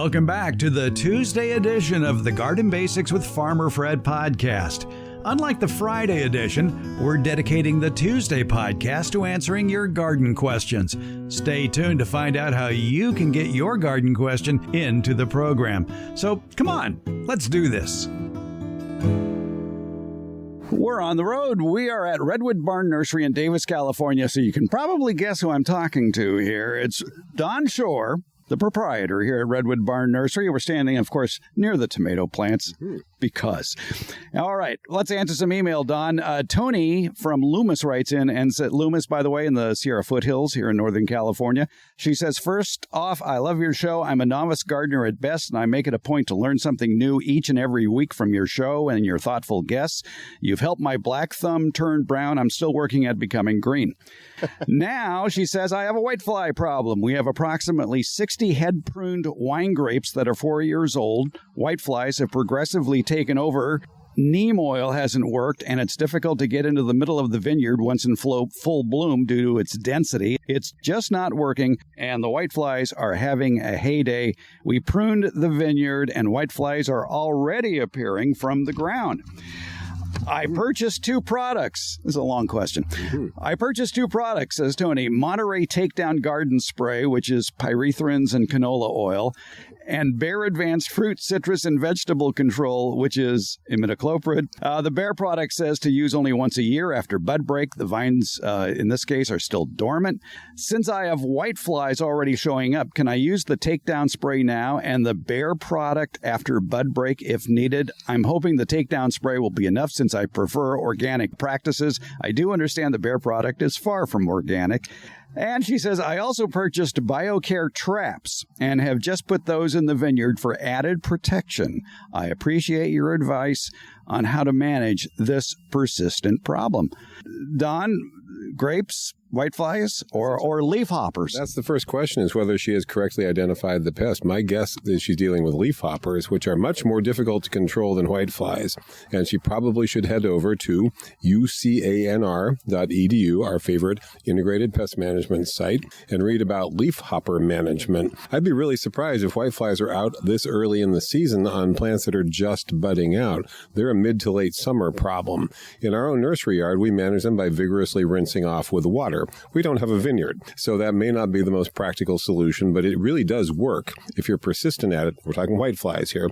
Welcome back to the Tuesday edition of the Garden Basics with Farmer Fred podcast. Unlike the Friday edition, we're dedicating the Tuesday podcast to answering your garden questions. Stay tuned to find out how you can get your garden question into the program. So come on, let's do this. We're on the road. We are at Redwood Barn Nursery in Davis, California, so you can probably guess who I'm talking to here. It's Don Shor, the proprietor here at Redwood Barn Nursery. We're standing, of course, near the tomato plants because. All right, let's answer some email, Don. Tony from Loomis writes in and said, Loomis, by the way, in the Sierra Foothills here in Northern California. She says, first off, I love your show. I'm a novice gardener at best, and I make it a point to learn something new each and every week from your show and your thoughtful guests. You've helped my black thumb turn brown. I'm still working at becoming green. Now, she says, I have a whitefly problem. We have approximately 60 head-pruned wine grapes that are 4 years old. Whiteflies have progressively taken over. Neem oil hasn't worked, and it's difficult to get into the middle of the vineyard once in full bloom due to its density. It's just not working, and the whiteflies are having a heyday. We pruned the vineyard, and whiteflies are already appearing from the ground. I purchased two products. This is a long question. I purchased two products, says Tony. Monterey Takedown Garden Spray, which is pyrethrins and canola oil, and Bayer Advanced Fruit, Citrus, and Vegetable Control, which is imidacloprid. The Bayer product says to use only once a year after bud break. The vines, in this case, are still dormant. Since I have whiteflies already showing up, can I use the Takedown Spray now and the Bayer product after bud break if needed? I'm hoping the Takedown Spray will be enough since I prefer organic practices. I do understand the Bayer product is far from organic. And she says, I also purchased BioCare traps and have just put those in the vineyard for added protection. I appreciate your advice on how to manage this persistent problem. Don, grapes, whiteflies, or leafhoppers? That's the first question, is whether she has correctly identified the pest. My guess is she's dealing with leafhoppers, which are much more difficult to control than whiteflies. And she probably should head over to ucanr.edu, our favorite integrated pest management site, and read about leafhopper management. I'd be really surprised if whiteflies are out this early in the season on plants that are just budding out. They're a mid to late summer problem. In our own nursery yard, we manage them by vigorously rinsing off with water. We don't have a vineyard, so that may not be the most practical solution, but it really does work if you're persistent at it. We're talking whiteflies here.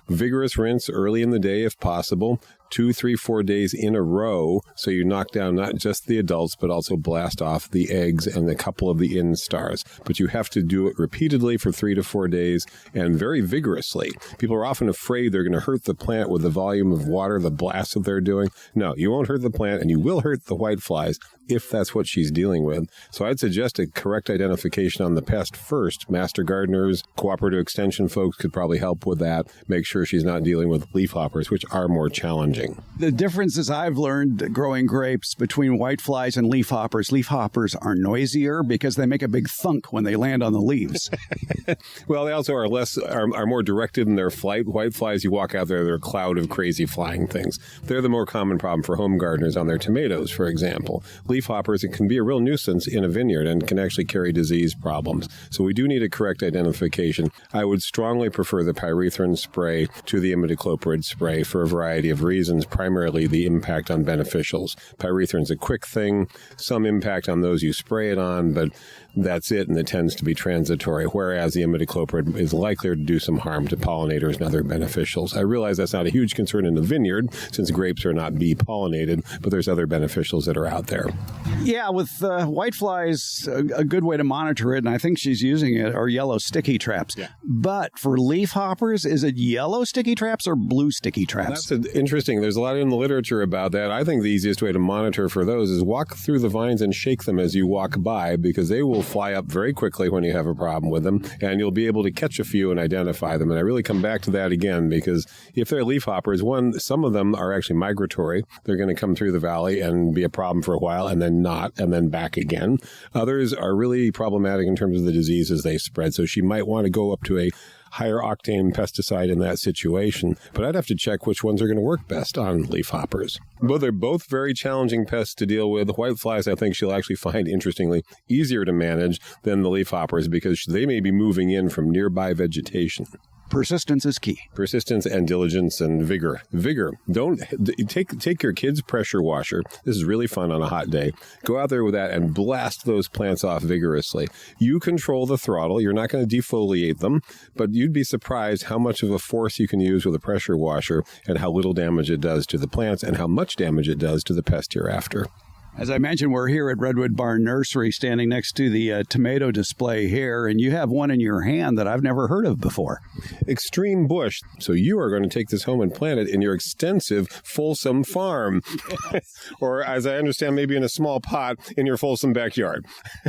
Vigorous rinse early in the day if possible. 2, 3, 4 days in a row, so you knock down not just the adults, but also blast off the eggs and a couple of the instars. But you have to do it repeatedly for 3 to 4 days and very vigorously. People are often afraid they're going to hurt the plant with the volume of water, the blast that they're doing. No, you won't hurt the plant, and you will hurt the whiteflies if that's what she's dealing with. So I'd suggest a correct identification on the pest first. Master gardeners, cooperative extension folks could probably help with that. Make sure she's not dealing with leafhoppers, which are more challenging. The differences I've learned growing grapes between whiteflies and leafhoppers are noisier because they make a big thunk when they land on the leaves. Well, they also are more directed in their flight. Whiteflies, you walk out there, they're a cloud of crazy flying things. They're the more common problem for home gardeners on their tomatoes, for example. Leafhoppers, it can be a real nuisance in a vineyard and can actually carry disease problems. So we do need a correct identification. I would strongly prefer the pyrethrin spray to the imidacloprid spray for a variety of reasons, primarily the impact on beneficials. Pyrethrin's a quick thing, some impact on those you spray it on, but that's it, and it tends to be transitory, whereas the imidacloprid is likelier to do some harm to pollinators and other beneficials. I realize that's not a huge concern in the vineyard, since grapes are not bee-pollinated, but there's other beneficials that are out there. Yeah, with whiteflies, a good way to monitor it, and I think she's using it, are yellow sticky traps. Yeah. But for leafhoppers, is it yellow sticky traps or blue sticky traps? That's interesting. There's a lot in the literature about that. I think the easiest way to monitor for those is walk through the vines and shake them as you walk by, because they will fly up very quickly when you have a problem with them, and you'll be able to catch a few and identify them. And I really come back to that again, because if they're leafhoppers, some of them are actually migratory. They're going to come through the valley and be a problem for a while, and then not, and then back again. Others are really problematic in terms of the diseases they spread. So she might want to go up to a higher octane pesticide in that situation. But I'd have to check which ones are going to work best on leafhoppers. Well, they're both very challenging pests to deal with. Whiteflies, I think she'll actually find, interestingly, easier to manage than the leafhoppers because they may be moving in from nearby vegetation. Persistence is key. Persistence and diligence and vigor. Don't take your kid's pressure washer. This is really fun on a hot day. Go out there with that and blast those plants off vigorously. You control the throttle. You're not going to defoliate them, but you'd be surprised how much of a force you can use with a pressure washer and how little damage it does to the plants and how much damage it does to the pest hereafter. As I mentioned, we're here at Redwood Barn Nursery standing next to the tomato display here, and you have one in your hand that I've never heard of before. Extreme bush. So you are going to take this home and plant it in your extensive Folsom farm. Or, as I understand, maybe in a small pot in your Folsom backyard.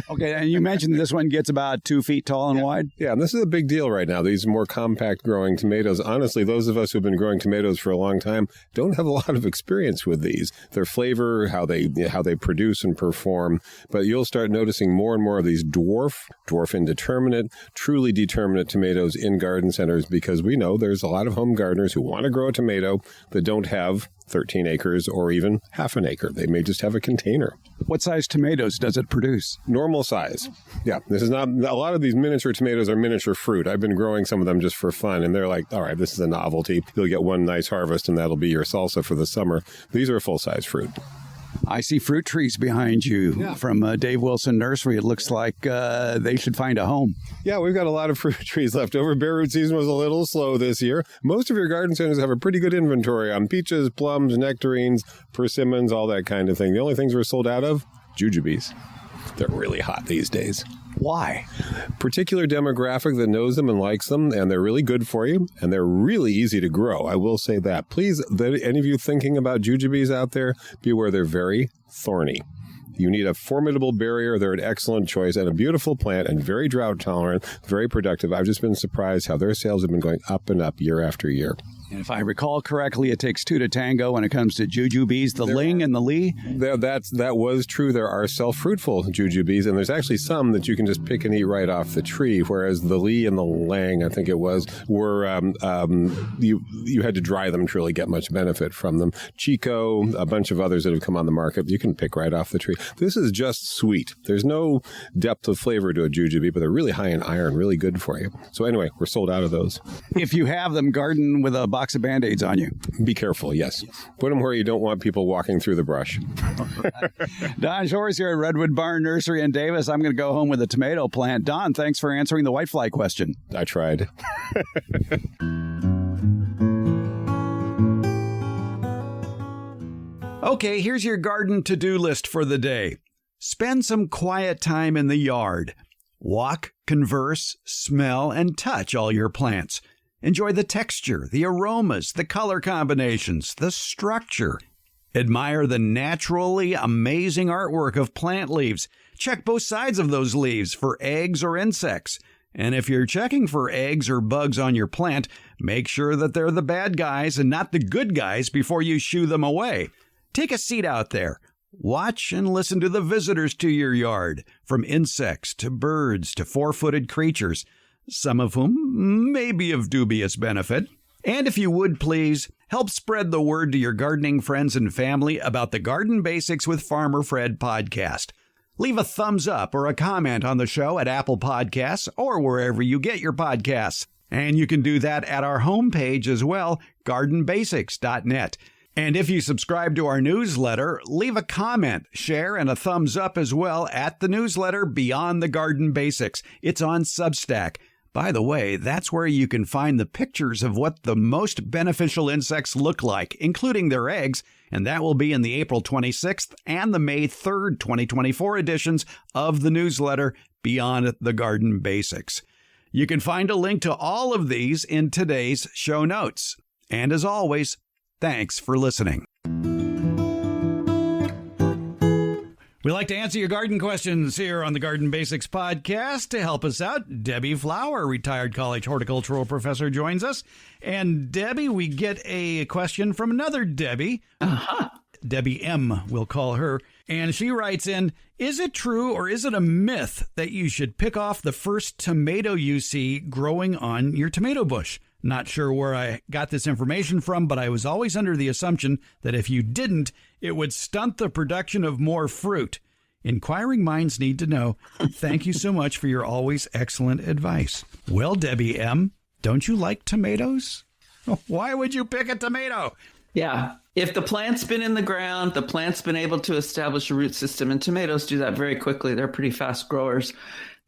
Okay, and you mentioned this one gets about 2 feet tall and wide? Yeah, and this is a big deal right now. These more compact growing tomatoes. Honestly, those of us who've been growing tomatoes for a long time don't have a lot of experience with these. Their flavor, how they produce and perform, but you'll start noticing more and more of these dwarf indeterminate, truly determinate tomatoes in garden centers because we know there's a lot of home gardeners who want to grow a tomato that don't have 13 acres or even half an acre. They may just have a container. What size tomatoes does it produce? Normal size. Yeah, this is not, a lot of these miniature tomatoes are miniature fruit. I've been growing some of them just for fun, and they're like, all right, this is a novelty. You'll get one nice harvest, and that'll be your salsa for the summer. These are full-size fruit. I see fruit trees behind you from Dave Wilson Nursery. It looks like they should find a home. Yeah, we've got a lot of fruit trees left over. Bare root season was a little slow this year. Most of your garden centers have a pretty good inventory on peaches, plums, nectarines, persimmons, all that kind of thing. The only things we're sold out of, jujubes. They're really hot these days. Why? Particular demographic that knows them and likes them, and they're really good for you, and they're really easy to grow. I will say that. Please, any of you thinking about jujubes out there, be aware they're very thorny. You need a formidable barrier. They're an excellent choice and a beautiful plant and very drought tolerant, very productive. I've just been surprised how their sales have been going up and up year after year. And if I recall correctly, it takes two to tango when it comes to jujubes, the ling and the lee. That was true. There are self-fruitful jujubes, and there's actually some that you can just pick and eat right off the tree, whereas the lee and the lang, I think it was, were you had to dry them to really get much benefit from them. Chico, a bunch of others that have come on the market, you can pick right off the tree. This is just sweet. There's no depth of flavor to a jujube, but they're really high in iron, really good for you. So anyway, we're sold out of those. If you have them, garden with a box of Band-Aids on you. Be careful, yes. Put them where you don't want people walking through the brush. Don Shor is here at Redwood Barn Nursery in Davis. I'm going to go home with a tomato plant. Don, thanks for answering the whitefly question. I tried. Okay, here's your garden to-do list for the day. Spend some quiet time in the yard. Walk, converse, smell, and touch all your plants. Enjoy the texture, the aromas, the color combinations, the structure. Admire the naturally amazing artwork of plant leaves. Check both sides of those leaves for eggs or insects. And if you're checking for eggs or bugs on your plant, make sure that they're the bad guys and not the good guys before you shoo them away. Take a seat out there. Watch and listen to the visitors to your yard, from insects to birds to four-footed creatures, some of whom may be of dubious benefit. And if you would please, help spread the word to your gardening friends and family about the Garden Basics with Farmer Fred podcast. Leave a thumbs up or a comment on the show at Apple Podcasts or wherever you get your podcasts. And you can do that at our homepage as well, gardenbasics.net. And if you subscribe to our newsletter, leave a comment, share, and a thumbs up as well at the newsletter Beyond the Garden Basics. It's on Substack. By the way, that's where you can find the pictures of what the most beneficial insects look like, including their eggs, and that will be in the April 26th and the May 3rd, 2024 editions of the newsletter Beyond the Garden Basics. You can find a link to all of these in today's show notes. And as always, thanks for listening. We like to answer your garden questions here on the Garden Basics podcast. To help us out, Debbie Flower, retired college horticultural professor, joins us. And Debbie, we get a question from another Debbie. Debbie M, we'll call her. And she writes in, is it true or is it a myth that you should pick off the first tomato you see growing on your tomato bush? Not sure where I got this information from, but I was always under the assumption that if you didn't, it would stunt the production of more fruit. Inquiring minds need to know. Thank you so much for your always excellent advice. Well, Debbie M., don't you like tomatoes? Why would you pick a tomato? Yeah. If the plant's been in the ground, the plant's been able to establish a root system, and tomatoes do that very quickly. They're pretty fast growers.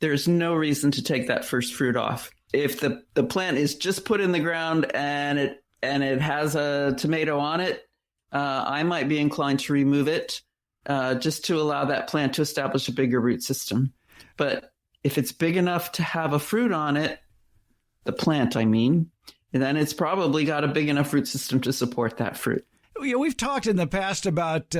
There's no reason to take that first fruit off. If the plant is just put in the ground and it has a tomato on it, I might be inclined to remove it just to allow that plant to establish a bigger root system. But if it's big enough to have a fruit on it, the plant, I mean, then it's probably got a big enough root system to support that fruit. Yeah, we've talked in the past about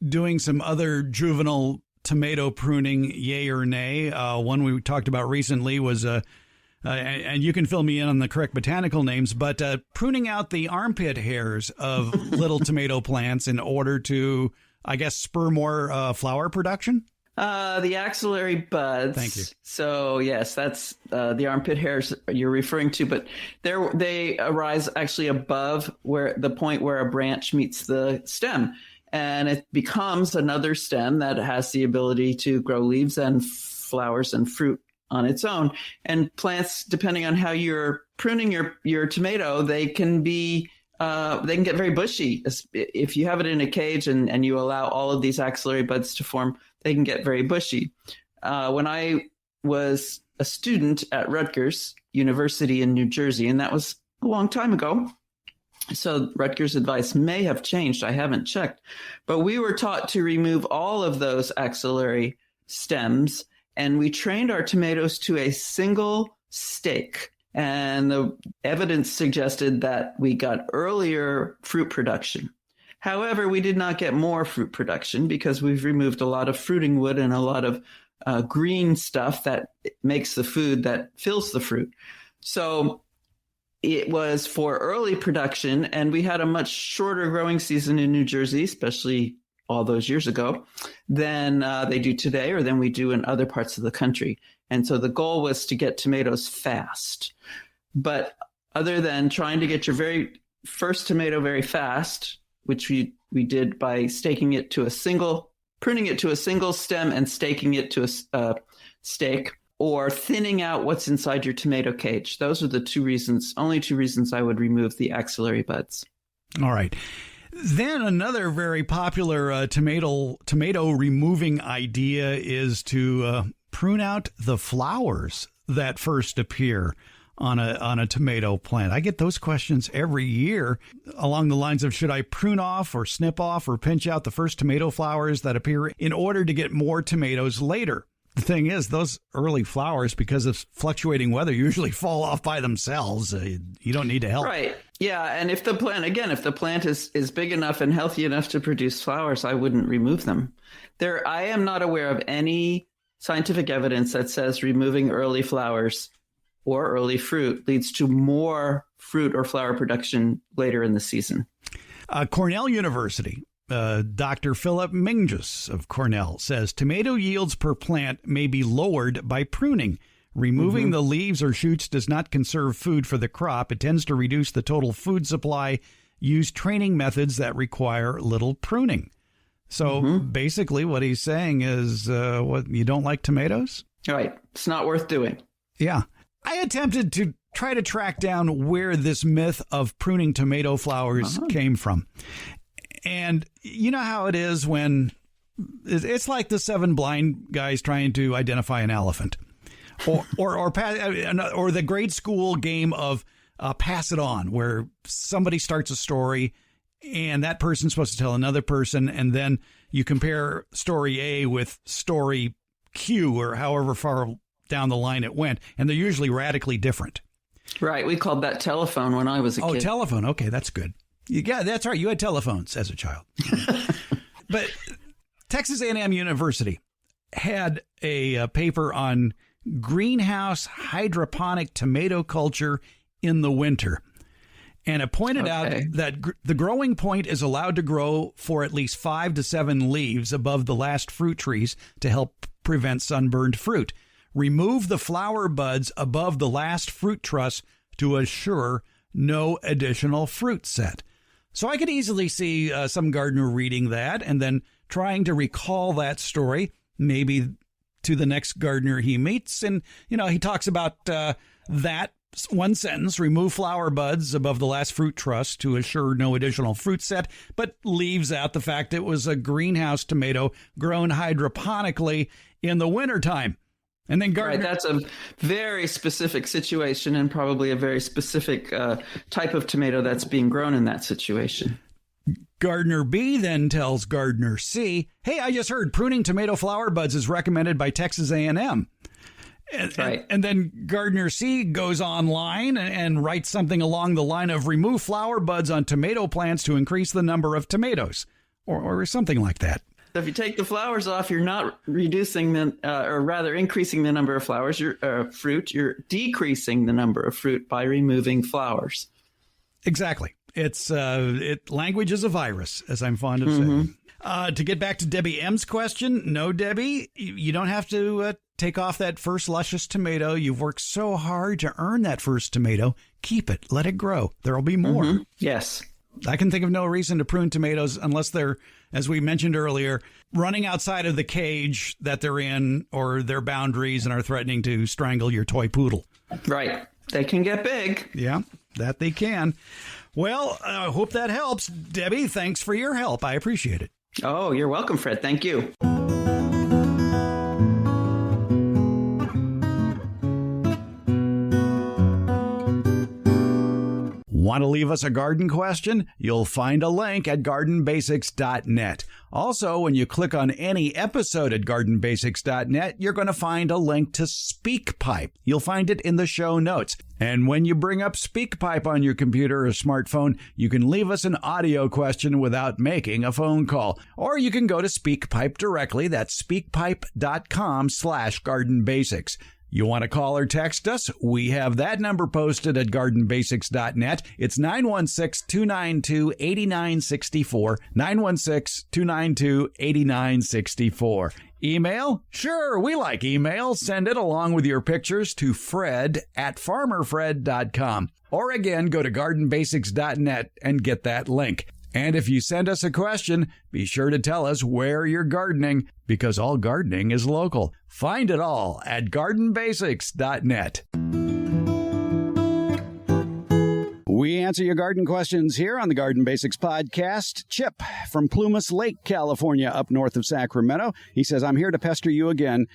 doing some other juvenile tomato pruning, yay or nay. One we talked about recently was, and you can fill me in on the correct botanical names, but pruning out the armpit hairs of little tomato plants in order to, I guess, spur more flower production? The axillary buds. Thank you. So yes, that's the armpit hairs you're referring to, but they arise actually above where the point where a branch meets the stem, and it becomes another stem that has the ability to grow leaves and flowers and fruit on its own. And plants, depending on how you're pruning your tomato, they can get very bushy. If you have it in a cage and you allow all of these axillary buds to form, they can get very bushy. When I was a student at Rutgers University in New Jersey, and that was a long time ago, so Rutgers' advice may have changed. I haven't checked. But we were taught to remove all of those axillary stems, and we trained our tomatoes to a single stake. And the evidence suggested that we got earlier fruit production. However, we did not get more fruit production because we've removed a lot of fruiting wood and a lot of green stuff that makes the food that fills the fruit. So it was for early production, and we had a much shorter growing season in New Jersey, especially all those years ago, than they do today or than we do in other parts of the country. And so the goal was to get tomatoes fast. But other than trying to get your very first tomato very fast, which we did by pruning it to a single stem and staking it to a stake, or thinning out what's inside your tomato cage. Those are the only two reasons I would remove the axillary buds. All right. Then another very popular tomato removing idea is to prune out the flowers that first appear on a tomato plant. I get those questions every year along the lines of, should I prune off or snip off or pinch out the first tomato flowers that appear in order to get more tomatoes later? The thing is, those early flowers, because of fluctuating weather, usually fall off by themselves. You don't need to help. Right. Yeah. And if the plant is big enough and healthy enough to produce flowers, I wouldn't remove them. I am not aware of any scientific evidence that says removing early flowers or early fruit leads to more fruit or flower production later in the season. Cornell University, Dr. Philip Mingus of Cornell says tomato yields per plant may be lowered by pruning. Removing the leaves or shoots does not conserve food for the crop. It tends to reduce the total food supply. Use training methods that require little pruning. So basically what he's saying is, what, you don't like tomatoes? Right. It's not worth doing. Yeah. I attempted to try to track down where this myth of pruning tomato flowers came from. And you know how it is when it's like the 7 blind guys trying to identify an elephant, or the grade school game of pass it on, where somebody starts a story and that person's supposed to tell another person, and then you compare story A with story Q or however far down the line it went, and they're usually radically different. Right. We called that telephone when I was a kid. Oh, telephone. Okay, that's good. Yeah, that's right. You had telephones as a child. But Texas A&M University had a paper on greenhouse hydroponic tomato culture in the winter. And it pointed out that the growing point is allowed to grow for at least 5 to 7 leaves above the last fruit trees to help prevent sunburned fruit. Remove the flower buds above the last fruit truss to assure no additional fruit set. So I could easily see some gardener reading that and then trying to recall that story, maybe to the next gardener he meets. And, he talks about that one sentence, remove flower buds above the last fruit truss to assure no additional fruit set, but leaves out the fact it was a greenhouse tomato grown hydroponically in the wintertime. And then gardener... Right, that's a very specific situation and probably a very specific type of tomato that's being grown in that situation. Gardener B then tells Gardener C, hey, I just heard pruning tomato flower buds is recommended by Texas A&M. And then Gardener C goes online and writes something along the line of remove flower buds on tomato plants to increase the number of tomatoes or something like that. So if you take the flowers off, you're not reducing or rather increasing the number of flowers, fruit. You're decreasing the number of fruit by removing flowers. Exactly. Language is a virus, as I'm fond of saying. To get back to Debbie M's question, no, Debbie, you don't have to take off that first luscious tomato. You've worked so hard to earn that first tomato. Keep it. Let it grow. There'll be more. Yes. I can think of no reason to prune tomatoes unless they're, as we mentioned earlier, running outside of the cage that they're in or their boundaries and are threatening to strangle your toy poodle. Right. They can get big. Yeah, that they can. Well, I hope that helps. Debbie, thanks for your help. I appreciate it. Oh, you're welcome, Fred. Thank you. Want to leave us a garden question? You'll find a link at gardenbasics.net. Also, when you click on any episode at gardenbasics.net, you're going to find a link to SpeakPipe. You'll find it in the show notes. And when you bring up SpeakPipe on your computer or smartphone, you can leave us an audio question without making a phone call. Or you can go to SpeakPipe directly. That's speakpipe.com/gardenbasics. You want to call or text us? We have that number posted at gardenbasics.net. It's 916-292-8964, 916-292-8964. Email? Sure, we like email. Send it along with your pictures to fred@farmerfred.com. Or again, go to gardenbasics.net and get that link. And if you send us a question, be sure to tell us where you're gardening, because all gardening is local. Find it all at gardenbasics.net. We answer your garden questions here on the Garden Basics Podcast. Chip from Plumas Lake, California, up north of Sacramento. He says, I'm here to pester you again.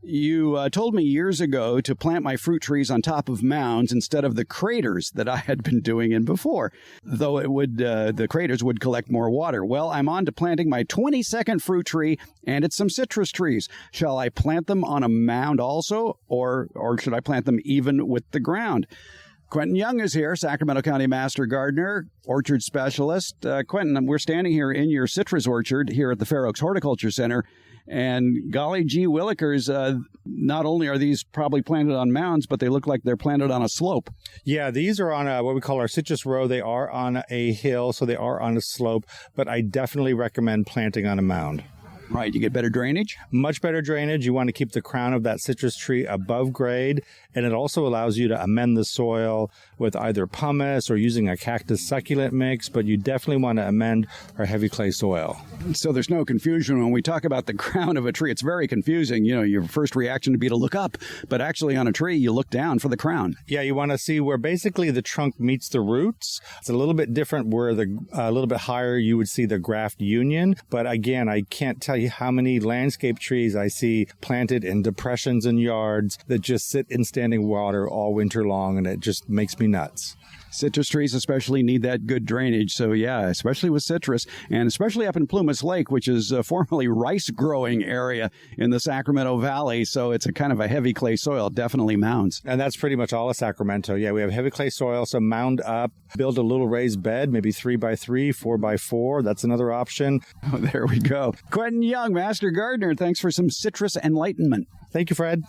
You told me years ago to plant my fruit trees on top of mounds instead of the craters that I had been doing in before, though it would the craters would collect more water. Well, I'm on to planting my 22nd fruit tree, and it's some citrus trees. Shall I plant them on a mound also, or should I plant them even with the ground? Quentyn Young is here, Sacramento County Master Gardener, orchard specialist. Quentyn, we're standing here in your citrus orchard here at the Fair Oaks Horticulture Center. And golly gee willikers, not only are these probably planted on mounds, but they look like they're planted on a slope. Yeah, these are on what we call our citrus row. They are on a hill, so they are on a slope, but I definitely recommend planting on a mound. Right, you get better drainage? Much better drainage. You want to keep the crown of that citrus tree above grade, and it also allows you to amend the soil with either pumice or using a cactus succulent mix, but you definitely want to amend our heavy clay soil. So there's no confusion when we talk about the crown of a tree. It's very confusing. You know, your first reaction would be to look up, but actually on a tree, you look down for the crown. Yeah, you want to see where basically the trunk meets the roots. It's a little bit different where a little bit higher you would see the graft union, but again, I can't tell you how many landscape trees I see planted in depressions in yards that just sit in standing water all winter long, and it just makes me nuts. Citrus trees especially need that good drainage. So, yeah, especially with citrus, and especially up in Plumas Lake, which is a formerly rice-growing area in the Sacramento Valley. So it's a kind of a heavy clay soil, definitely mounds. And that's pretty much all of Sacramento. Yeah, we have heavy clay soil, so mound up, build a little raised bed, maybe 3x3, 4x4. That's another option. Oh, there we go. Quentyn Young, Master Gardener, thanks for some citrus enlightenment. Thank you, Fred.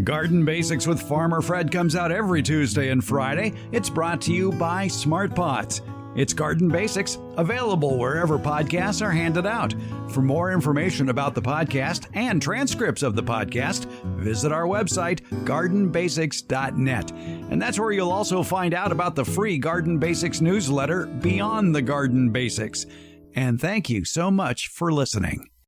Garden Basics with Farmer Fred comes out every Tuesday and Friday. It's brought to you by Smart Pots. It's Garden Basics, available wherever podcasts are handed out. For more information about the podcast and transcripts of the podcast, visit our website, gardenbasics.net. And that's where you'll also find out about the free Garden Basics newsletter, Beyond the Garden Basics. And thank you so much for listening.